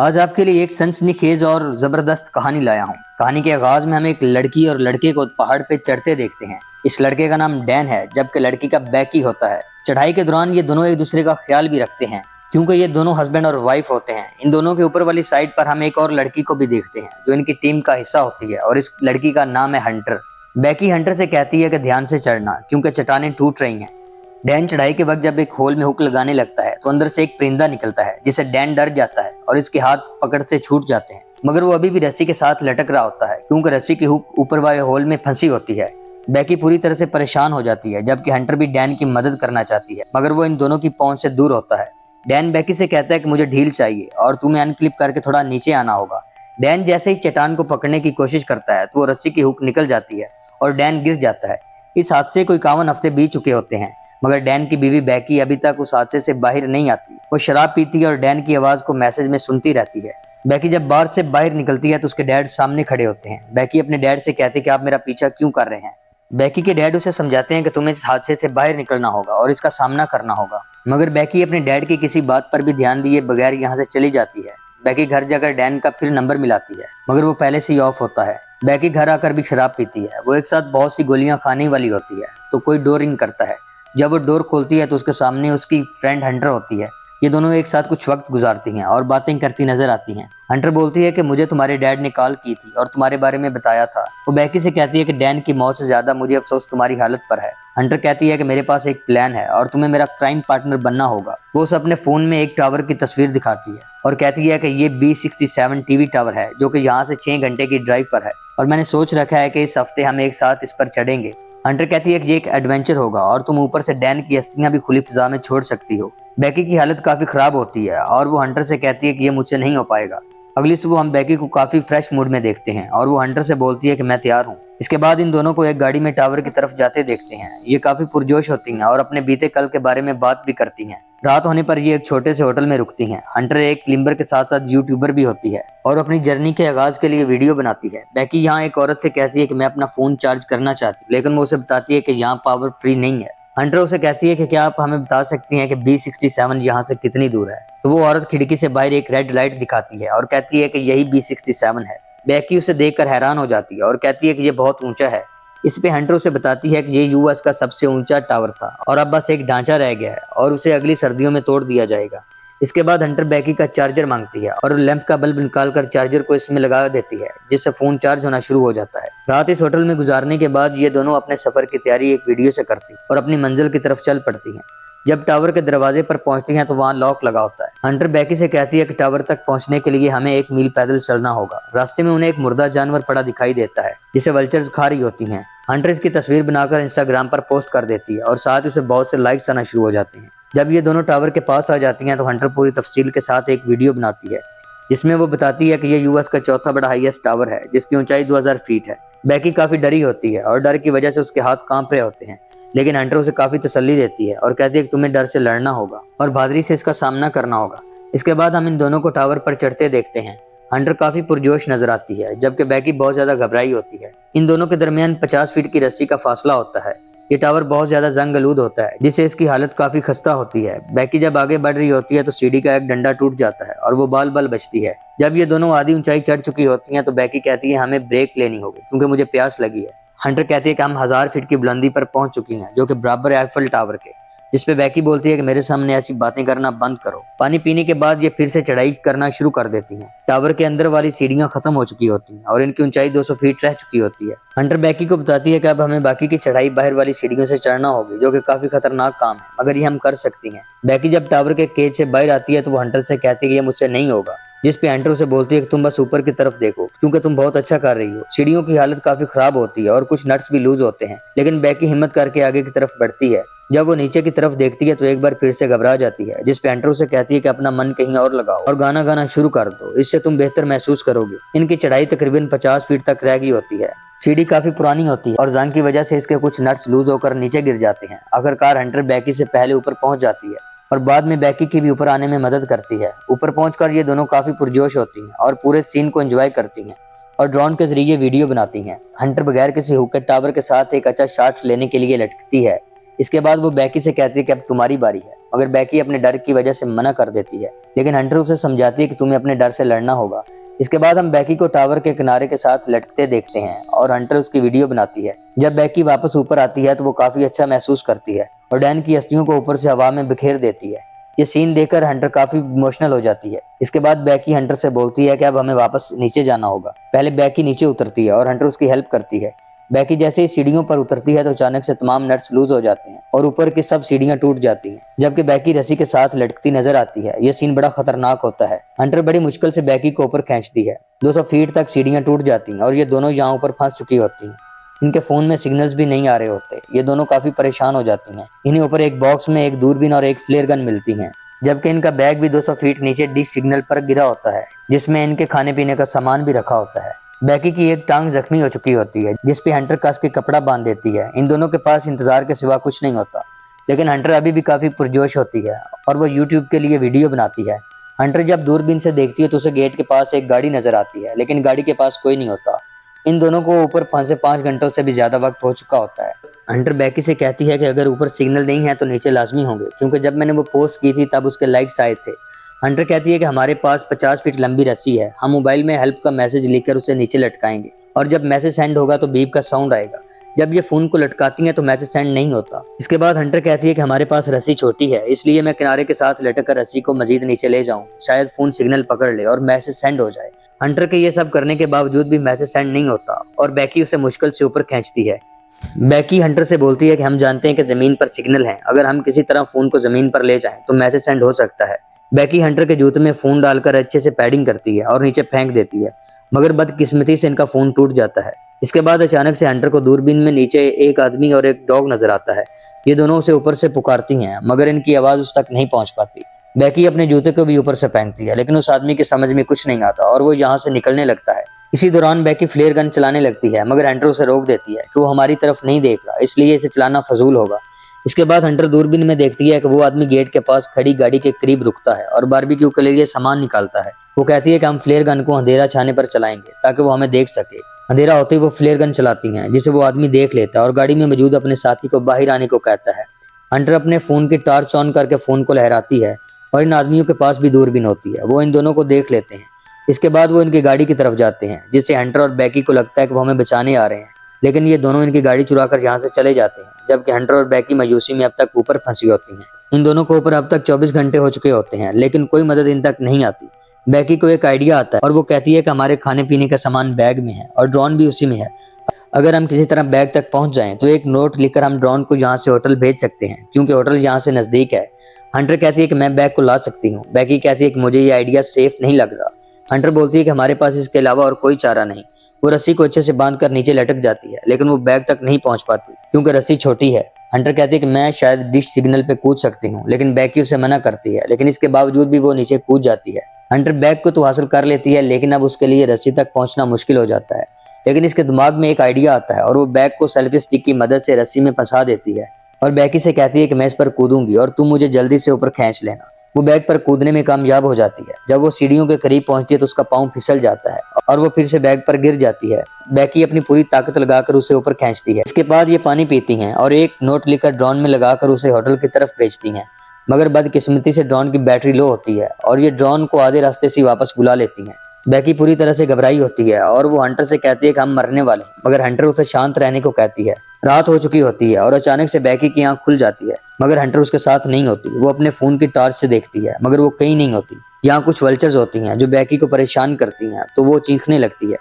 आज आपके लिए एक सनसनीखेज और जबरदस्त कहानी लाया हूँ। कहानी के आगाज में हम एक लड़की और लड़के को पहाड़ पे चढ़ते देखते हैं। इस लड़के का नाम डैन है, जबकि लड़की का बैकी होता है। चढ़ाई के दौरान ये दोनों एक दूसरे का ख्याल भी रखते हैं, क्योंकि ये दोनों हस्बैंड और वाइफ होते हैं। इन दोनों के ऊपर वाली साइड पर हम एक और लड़की को भी देखते हैं, जो इनकी टीम का हिस्सा होती है, और इस लड़की का नाम है हंटर। बैकी हंटर से कहती है कि ध्यान से चढ़ना, क्योंकि चट्टानें टूट रही हैं। डैन चढ़ाई के वक्त जब एक होल में हुक लगाने लगता है तो अंदर से एक परिंदा निकलता है, जिसे डैन डर जाता है और इसके हाथ पकड़ से छूट जाते हैं। मगर वो अभी भी रस्सी के साथ लटक रहा होता है, क्योंकि रस्सी की हुक ऊपर वाले होल में फंसी होती है। बैकी पूरी तरह से परेशान हो जाती है, जबकि हंटर भी डैन की मदद करना चाहती है, मगर वो इन दोनों की पहुंच से दूर होता है। डैन बैकी से कहता है कि मुझे ढील चाहिए और तुम्हें अनक्लिप करके थोड़ा नीचे आना होगा। डैन जैसे ही चट्टान को पकड़ने की कोशिश करता है तो वो रस्सी की हुक निकल जाती है और डैन गिर जाता है। इस हादसे को 51 हफ्ते बीत चुके होते हैं, मगर डैन की बीवी बैकी अभी तक उस हादसे से बाहर नहीं आती। वो शराब पीती है और डैन की आवाज को मैसेज में सुनती रहती है। बैकी जब बार से बाहर निकलती है तो उसके डैड सामने खड़े होते हैं। बैकी अपने डैड से कहती है कि आप मेरा पीछा क्यों कर रहे हैं। बैकी के डैड उसे समझाते हैं कि तुम्हें इस हादसे से बाहर निकलना होगा और इसका सामना करना होगा, मगर बैकी अपने डैड की किसी बात पर भी ध्यान दिए बगैर यहाँ से चली जाती है। बैकी घर जाकर डैन का फिर नंबर मिलाती है, मगर वो पहले से ही ऑफ होता है। बैकी घर आकर भी शराब पीती है। वो एक साथ बहुत सी गोलियां खाने वाली होती है तो कोई डोर रिंग करता है। जब वो डोर खोलती है तो उसके सामने उसकी फ्रेंड हंटर होती है। ये दोनों एक साथ कुछ वक्त गुजारती हैं और बातें करती नजर आती हैं। हंटर बोलती है कि मुझे तुम्हारे डैड ने कॉल की थी और तुम्हारे बारे में बताया था। वो बैकी से कहती है कि डैन की मौत से ज्यादा मुझे अफसोस तुम्हारी हालत पर है। हंटर कहती है कि मेरे पास एक प्लान है और तुम्हें मेरा क्राइम पार्टनर बनना होगा। वो उसे अपने फोन में एक टावर की तस्वीर दिखाती है और कहती है कि ये B67 टीवी टावर है, जो कि यहाँ से 6 घंटे की ड्राइव पर है, और मैंने सोच रखा है कि इस हफ्ते हम एक साथ इस पर चढ़ेंगे। हंटर कहती है कि ये एक एडवेंचर होगा और तुम ऊपर से डैन की अस्थियां भी खुली फिजा में छोड़ सकती हो। बैकी की हालत काफी खराब होती है और वो हंटर से कहती है कि ये मुझसे नहीं हो पाएगा। अगली सुबह हम बैकी को काफी फ्रेश मूड में देखते हैं और वो हंटर से बोलती है कि मैं तैयार हूँ। इसके बाद इन दोनों को एक गाड़ी में टावर की तरफ जाते देखते हैं। ये काफी पुरजोश होती हैं और अपने बीते कल के बारे में बात भी करती हैं। रात होने पर ये एक छोटे से होटल में रुकती हैं। हंटर एक क्लिम्बर के साथ साथ यूट्यूबर भी होती है और अपनी जर्नी के आगाज के लिए वीडियो बनाती है। बैकी यहाँ एक औरत से कहती है कि मैं अपना फोन चार्ज करना चाहती हूँ, लेकिन वो उसे बताती है कि यहाँ पावर फ्री नहीं है। हंटर उसे कहती है कि क्या आप हमें बता सकती हैं कि B67 यहाँ से कितनी दूर है। तो वो औरत खिड़की से बाहर एक रेड लाइट दिखाती है और कहती है कि यही B67 है। बैकी उसे देखकर हैरान हो जाती है और कहती है कि ये बहुत ऊंचा है। इस पे हंटर उसे बताती है कि ये यूएस का सबसे ऊंचा टावर था और अब बस एक ढांचा रह गया है और उसे अगली सर्दियों में तोड़ दिया जाएगा। इसके बाद हंटर बैकी का चार्जर मांगती है और लैंप का बल्ब निकालकर चार्जर को इसमें लगा देती है, जिससे फोन चार्ज होना शुरू हो जाता है। रात इस होटल में गुजारने के बाद ये दोनों अपने सफर की तैयारी एक वीडियो से करती और अपनी मंजिल की तरफ चल पड़ती हैं। जब टावर के दरवाजे पर पहुंचती हैं तो वहां लॉक लगा होता है। हंटर बैकी से कहती है कि टावर तक पहुंचने के लिए हमें 1 मील पैदल चलना होगा। रास्ते में उन्हें एक मुर्दा जानवर पड़ा दिखाई देता है, जिसे वल्चर्स खा रही होती हैं। हंटर इसकी तस्वीर बनाकर इंस्टाग्राम पर पोस्ट कर देती है और साथ ही उसे बहुत से लाइक्स आना शुरू हो जाते हैं। जब ये दोनों टावर के पास आ जाती हैं तो हंटर पूरी तफसील के साथ एक वीडियो बनाती है, जिसमें वो बताती है कि ये यूएस का चौथा बड़ा हाईएस्ट टावर है, जिसकी ऊंचाई 2000 फीट है। बैकी काफी डरी होती है और डर की वजह से उसके हाथ कांप रहे होते हैं, लेकिन हंटर उसे काफी तसल्ली देती है और कहती है कि तुम्हें डर से लड़ना होगा और बहादुरी से इसका सामना करना होगा। इसके बाद हम इन दोनों को टावर पर चढ़ते देखते हैं। हंटर काफी पुरजोश नजर आती है, जबकि बैकी बहुत ज्यादा घबराई होती है। इन दोनों के दरमियान 50 फीट की रस्सी का फासला होता है। ये टावर बहुत ज्यादा जंग आलूद होता है, जिससे इसकी हालत काफी खस्ता होती है। बैकी जब आगे बढ़ रही होती है तो सीढ़ी का एक डंडा टूट जाता है और वो बाल बाल बचती है। जब ये दोनों आधी ऊंचाई चढ़ चुकी होती हैं तो बैकी कहती है हमें ब्रेक लेनी होगी, क्योंकि मुझे प्यास लगी है। हंटर कहती है कि हम 1000 फीट की बुलंदी पर पहुंच चुकी हैं, जो कि बराबर है एफिल टावर के। जिसपे बैकी बोलती है कि मेरे सामने ऐसी बातें करना बंद करो। पानी पीने के बाद ये फिर से चढ़ाई करना शुरू कर देती हैं। टावर के अंदर वाली सीढ़ियां खत्म हो चुकी होती हैं और इनकी ऊंचाई 200 फीट रह चुकी होती है। हंटर बैकी को बताती है कि अब हमें बाकी की चढ़ाई बाहर वाली सीढ़ियों से चढ़ना होगी, जो कि काफी खतरनाक काम है, मगर ये हम कर सकती हैं। बैकी जब टावर के केज से बाहर आती है तो वो हंटर से कहती है कि ये मुझसे नहीं होगा, जिस पे हंटर उसे बोलती है कि तुम बस ऊपर की तरफ देखो, क्योंकि तुम बहुत अच्छा कर रही हो। सीढ़ियों की हालत काफी खराब होती है और कुछ नट्स भी लूज होते हैं, लेकिन बैकी हिम्मत करके आगे की तरफ बढ़ती है। जब वो नीचे की तरफ देखती है तो एक बार फिर से घबरा जाती है, जिस पे हंटर उसे कहती है कि अपना मन कहीं और लगाओ और गाना गाना शुरू कर दो, इससे तुम बेहतर महसूस करोगे। इनकी चढ़ाई तकरीबन 50 फीट तक रह गई होती है। सीढ़ी काफी पुरानी होती है और जंग की वजह से इसके कुछ नट्स लूज होकर नीचे गिर जाते हैं। आखिरकार हंटर बैकी से पहले ऊपर पहुंच जाती है और बाद में बैकी की भी ऊपर आने में मदद करती है। ऊपर पहुंचकर ये दोनों काफी पुरजोश होती हैं और पूरे सीन को एंजॉय करती हैं और ड्रोन के जरिए वीडियो बनाती हैं। हंटर बगैर किसी हुक के टावर के साथ एक अच्छा शॉट लेने के लिए लटकती है। इसके बाद वो बैकी से कहती है कि अब तुम्हारी बारी है, मगर बैकी अपने डर की वजह से मना कर देती है, लेकिन हंटर उसे समझाती है कि तुम्हें अपने डर से लड़ना होगा। इसके बाद हम बैकी को टावर के किनारे के साथ लटकते देखते हैं और हंटर उसकी वीडियो बनाती है। जब बैकी वापस ऊपर आती है तो वो काफी अच्छा महसूस करती है और डैन की अस्थियों को ऊपर से हवा में बिखेर देती है। ये सीन देखकर हंटर काफी इमोशनल हो जाती है। इसके बाद बैकी हंटर से बोलती है कि अब हमें वापस नीचे जाना होगा। पहले बैकी नीचे उतरती है और हंटर उसकी हेल्प करती है। बैकी जैसे ही सीढ़ियों पर उतरती है तो अचानक से तमाम नट्स लूज हो जाते हैं और ऊपर की सब सीढ़ियां टूट जाती हैं, जबकि बैकी रस्सी के साथ लटकती नजर आती है। यह सीन बड़ा खतरनाक होता है। हंटर बड़ी मुश्किल से बैकी को ऊपर खींचती है। 200 फीट तक सीढ़ियां टूट जाती हैं और ये दोनों यहाँ ऊपर फंस चुकी होती हैं। इनके फोन में सिग्नल्स भी नहीं आ रहे होते। ये दोनों काफी परेशान हो जाती हैं। इन्हें ऊपर एक बॉक्स में एक दूरबीन और एक फ्लेयर गन मिलती है, जबकि इनका बैग भी 200 फीट नीचे डिश सिग्नल पर गिरा होता है, जिसमें इनके खाने पीने का सामान भी रखा होता है। बैकी की एक टांग जख्मी हो चुकी होती है, जिस पे हंटर कस के कपड़ा बांध देती है। इन दोनों के पास इंतजार के सिवा कुछ नहीं होता, लेकिन हंटर अभी भी काफी पुरजोश होती है और वो यूट्यूब के लिए वीडियो बनाती है। हंटर जब दूरबीन से देखती है तो उसे गेट के पास एक गाड़ी नजर आती है, लेकिन गाड़ी के पास कोई नहीं होता। इन दोनों को ऊपर फंसे 5 घंटों से भी ज्यादा वक्त हो चुका होता है। हंटर बैकी से कहती है कि अगर ऊपर सिग्नल नहीं है तो नीचे लाजमी होंगे, क्योंकि जब मैंने वो पोस्ट की थी तब उसके लाइक्स आए थे। हंटर कहती है कि हमारे पास 50 फीट लंबी रस्सी है, हम मोबाइल में हेल्प का मैसेज लिखकर उसे नीचे लटकाएंगे और जब मैसेज सेंड होगा तो बीप का साउंड आएगा। जब ये फोन को लटकाती है तो मैसेज सेंड नहीं होता। इसके बाद हंटर कहती है कि हमारे पास रस्सी छोटी है, इसलिए मैं किनारे के साथ लटक कर रस्सी को मजीद नीचे ले जाऊं, शायद फोन सिग्नल पकड़ ले और मैसेज सेंड हो जाए। हंटर के ये सब करने के बावजूद भी मैसेज सेंड नहीं होता और बैकी उसे मुश्किल से ऊपर खींचती है। बैकी हंटर से बोलती है कि हम जानते हैं कि जमीन पर सिग्नल है, अगर हम किसी तरह फोन को जमीन पर ले जाएं तो मैसेज सेंड हो सकता है। बैकी हंटर के जूते में फोन डालकर अच्छे से पैडिंग करती है और नीचे फेंक देती है, मगर बदकिस्मती से इनका फोन टूट जाता है। इसके बाद अचानक से हंटर को दूरबीन में नीचे एक आदमी और एक डॉग नजर आता है। ये दोनों उसे ऊपर से पुकारती हैं, मगर इनकी आवाज उस तक नहीं पहुंच पाती। बैकी अपने जूते को भी ऊपर से फेंकती है, लेकिन उस आदमी की समझ में कुछ नहीं आता और वो यहाँ से निकलने लगता है। इसी दौरान बैकी फ्लेयर गन चलाने लगती है, मगर हंटर उसे रोक देती है कि वो हमारी तरफ नहीं देख रहा, इसलिए इसे चलाना फजूल होगा। इसके बाद हंटर दूरबीन में देखती है कि वो आदमी गेट के पास खड़ी गाड़ी के करीब रुकता है और बारबेक्यू के लिए सामान निकालता है। वो कहती है कि हम फ्लेयर गन को अंधेरा छाने पर चलाएंगे ताकि वो हमें देख सके। अंधेरा होते ही वो फ्लेयर गन चलाती हैं, जिसे वो आदमी देख लेता है और गाड़ी में मौजूद अपने साथी को बाहर आने को कहता है। हंटर अपने फोन की टॉर्च ऑन करके फोन को लहराती है और इन आदमियों के पास भी दूरबीन होती है। वो इन दोनों को देख लेते हैं। इसके बाद वो इनकी गाड़ी की तरफ जाते हैं, जिससे हंटर और बैकी को लगता है कि वो हमें बचाने आ रहे हैं, लेकिन ये दोनों इनकी गाड़ी चुराकर यहाँ से चले जाते हैं, जबकि हंटर और बैकी मायूसी में अब तक ऊपर फंसी होती हैं। इन दोनों को ऊपर अब तक 24 घंटे हो चुके होते हैं, लेकिन कोई मदद इन तक नहीं आती। बैकी को एक आइडिया आता है और वो कहती है कि हमारे खाने पीने का सामान बैग में है और ड्रोन भी उसी में है। अगर हम किसी तरह बैग तक पहुंच जाएं तो एक नोट लिखकर हम ड्रोन को यहाँ से होटल भेज सकते हैं, क्योंकि होटल यहाँ से नजदीक है। हंटर कहती है कि मैं बैग को ला सकती हूँ। बैकी कहती है कि मुझे ये आइडिया सेफ नहीं लग रहा। हंटर बोलती है कि हमारे पास इसके अलावा और कोई चारा नहीं। वो रस्सी को अच्छे से बांधकर नीचे लटक जाती है, लेकिन वो बैग तक नहीं पहुंच पाती क्योंकि रस्सी छोटी है। हंटर कहती है कि मैं शायद डिश सिग्नल पे कूद सकती हूँ, लेकिन बैकी उसे मना करती है, लेकिन इसके बावजूद भी वो नीचे कूद जाती है। हंटर बैग को तो हासिल कर लेती है, लेकिन अब उसके लिए रस्सी तक पहुंचना मुश्किल हो जाता है। लेकिन इसके दिमाग में एक आइडिया आता है और वो बैग को सेल्फी स्टिक की मदद से रस्सी में फंसा देती है और बैकी से कहती है कि मैं इस पर कूदूंगी और तुम मुझे जल्दी से ऊपर खींच लेना। वो बैग पर कूदने में कामयाब हो जाती है। जब वो सीढ़ियों के करीब पहुंचती है तो उसका पांव फिसल जाता है और वो फिर से बैग पर गिर जाती है। बैकी अपनी पूरी ताकत लगाकर उसे ऊपर खींचती है। इसके बाद ये पानी पीती हैं और एक नोट लिखकर ड्रोन में लगाकर उसे होटल की तरफ भेजती हैं, मगर बदकिस्मती से ड्रोन की बैटरी लो होती है और ये ड्रोन को आधे रास्ते से वापस बुला लेती हैं। बैकी पूरी तरह से घबराई होती है और वो हंटर से कहती है कि हम मरने वाले हैं, मगर हंटर उसे शांत रहने को कहती है। रात हो चुकी होती है और अचानक से बैकी की आंख खुल जाती है, मगर हंटर उसके साथ नहीं होती। वो अपने फोन की टॉर्च से देखती है, मगर वो कहीं नहीं होती। यहाँ कुछ वल्चर्स होती हैं जो बैकी को परेशान करती हैं, तो वो चीखने लगती है।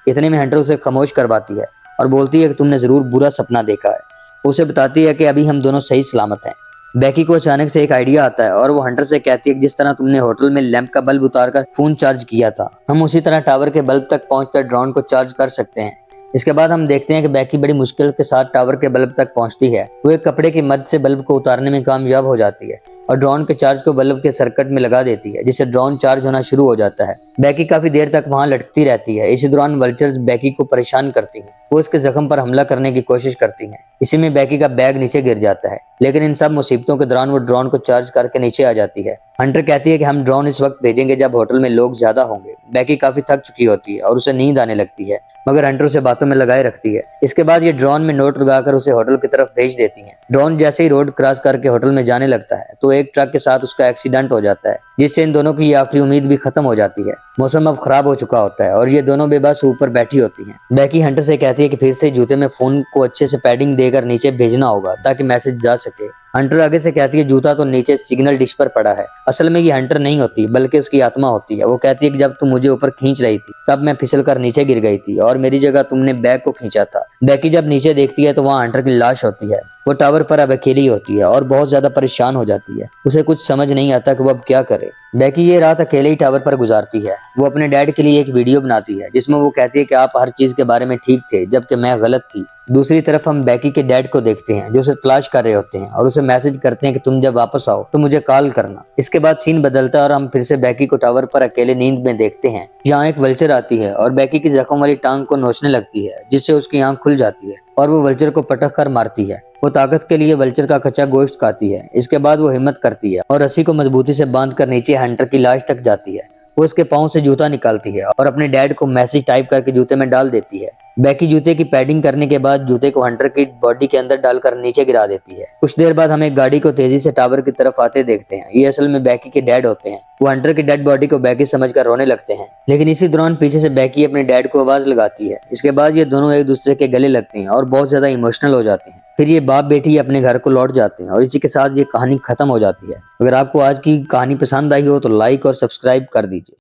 इतने में हंटर उसे खामोश करवाती है और बोलती है कि तुमने जरूर बुरा सपना देखा है। उसे बताती है कि अभी हम दोनों सही सलामत हैं। बैकी को अचानक से एक आइडिया आता है और वो हंटर से कहती है कि जिस तरह तुमने होटल में लैंप का बल्ब उतारकर फोन चार्ज किया था, हम उसी तरह टावर के बल्ब तक पहुंचकर ड्रोन को चार्ज कर सकते हैं। इसके बाद हम देखते हैं कि बैकी बड़ी मुश्किल के साथ टावर के बल्ब तक पहुंचती है। वो एक कपड़े की मदद से बल्ब को उतारने में कामयाब हो जाती है और ड्रोन के चार्ज को बल्ब के सर्किट में लगा देती है, जिससे ड्रोन चार्ज होना शुरू हो जाता है। बैकी काफी देर तक वहां लटकती रहती है। इसी दौरान वल्चर्स बैकी को परेशान करती हैं। वो इसके जख्म पर हमला करने की कोशिश करती हैं। इसी में बैकी का बैग नीचे गिर जाता है, लेकिन इन सब मुसीबतों के दौरान वो ड्रोन को चार्ज करके नीचे आ जाती है। हंटर कहती है कि हम ड्रोन इस वक्त भेजेंगे जब होटल में लोग ज्यादा होंगे। बेकी काफी थक चुकी होती है और उसे नींद आने लगती है, मगर हंटर उसे बातों में लगाए रखती है। इसके बाद ये ड्रोन में नोट लगाकर उसे होटल की तरफ भेज देती हैं। ड्रोन जैसे ही रोड क्रॉस करके होटल में जाने लगता है तो एक ट्रक के साथ उसका एक्सीडेंट हो जाता है, जिससे इन दोनों की ये आखिरी उम्मीद भी खत्म हो जाती है। मौसम अब खराब हो चुका होता है और ये दोनों बेबस ऊपर बैठी होती हैं। बेकी हंटर से कहती है कि फिर से जूते में फोन को अच्छे से पैडिंग देकर नीचे भेजना होगा ताकि मैसेज जा सके। हंटर आगे से कहती है जूता तो नीचे सिग्नल डिश पर पड़ा है। असल में ये हंटर नहीं होती बल्कि उसकी आत्मा होती है। वो कहती है कि जब तुम मुझे ऊपर खींच रही थी तब मैं फिसल कर नीचे गिर गई थी और मेरी जगह तुमने बैग को खींचा था। बेकी जब नीचे देखती है तो वहाँ हंटर की लाश होती है। वो टावर पर अब अकेली होती है और बहुत ज्यादा परेशान हो जाती है। उसे कुछ समझ नहीं आता कि वो अब क्या करे। बेकी ये रात अकेले ही टावर पर गुजारती है। वो अपने डैड के लिए एक वीडियो बनाती है जिसमें वो कहती है कि आप हर चीज के बारे में ठीक थे जबकि मैं गलत थी। दूसरी तरफ हम बेकी के डैड को देखते हैं जो उसे तलाश कर रहे होते हैं और उसे मैसेज करते हैं कि तुम जब वापस आओ तो मुझे कॉल करना। इसके बाद सीन बदलता है और हम फिर से बेकी को टावर पर अकेले नींद में देखते हैं, जहाँ एक वल्चर आती है और बेकी की जख्म वाली टांग को नोचने लगती है, जिससे उसकी आंख खुल जाती है और वो वल्चर को पटक कर मारती है। वो ताकत के लिए वल्चर का कच्चा गोश्त खाती है। इसके बाद वो हिम्मत करती है और रस्सी को मजबूती से बांध कर नीचे हंटर की लाश तक जाती है। वो उसके पाँव से जूता निकालती है और अपने डैड को मैसेज टाइप करके जूते में डाल देती है। बेकी जूते की पैडिंग करने के बाद जूते को हंटर की बॉडी के अंदर डालकर नीचे गिरा देती है। कुछ देर बाद हम एक गाड़ी को तेजी से टावर की तरफ आते देखते हैं। ये असल में बेकी के डैड होते हैं। वो हंटर की डेड बॉडी को बेकी समझकर रोने लगते हैं, लेकिन इसी दौरान पीछे से बेकी अपने डैड को आवाज लगाती है। इसके बाद ये दोनों एक दूसरे के गले लगते हैं और बहुत ज्यादा इमोशनल हो जाते हैं। फिर ये बाप बेटी अपने घर को लौट जाते हैं और इसी के साथ ये कहानी खत्म हो जाती है। अगर आपको आज की कहानी पसंद आई हो तो लाइक और सब्सक्राइब कर दीजिए।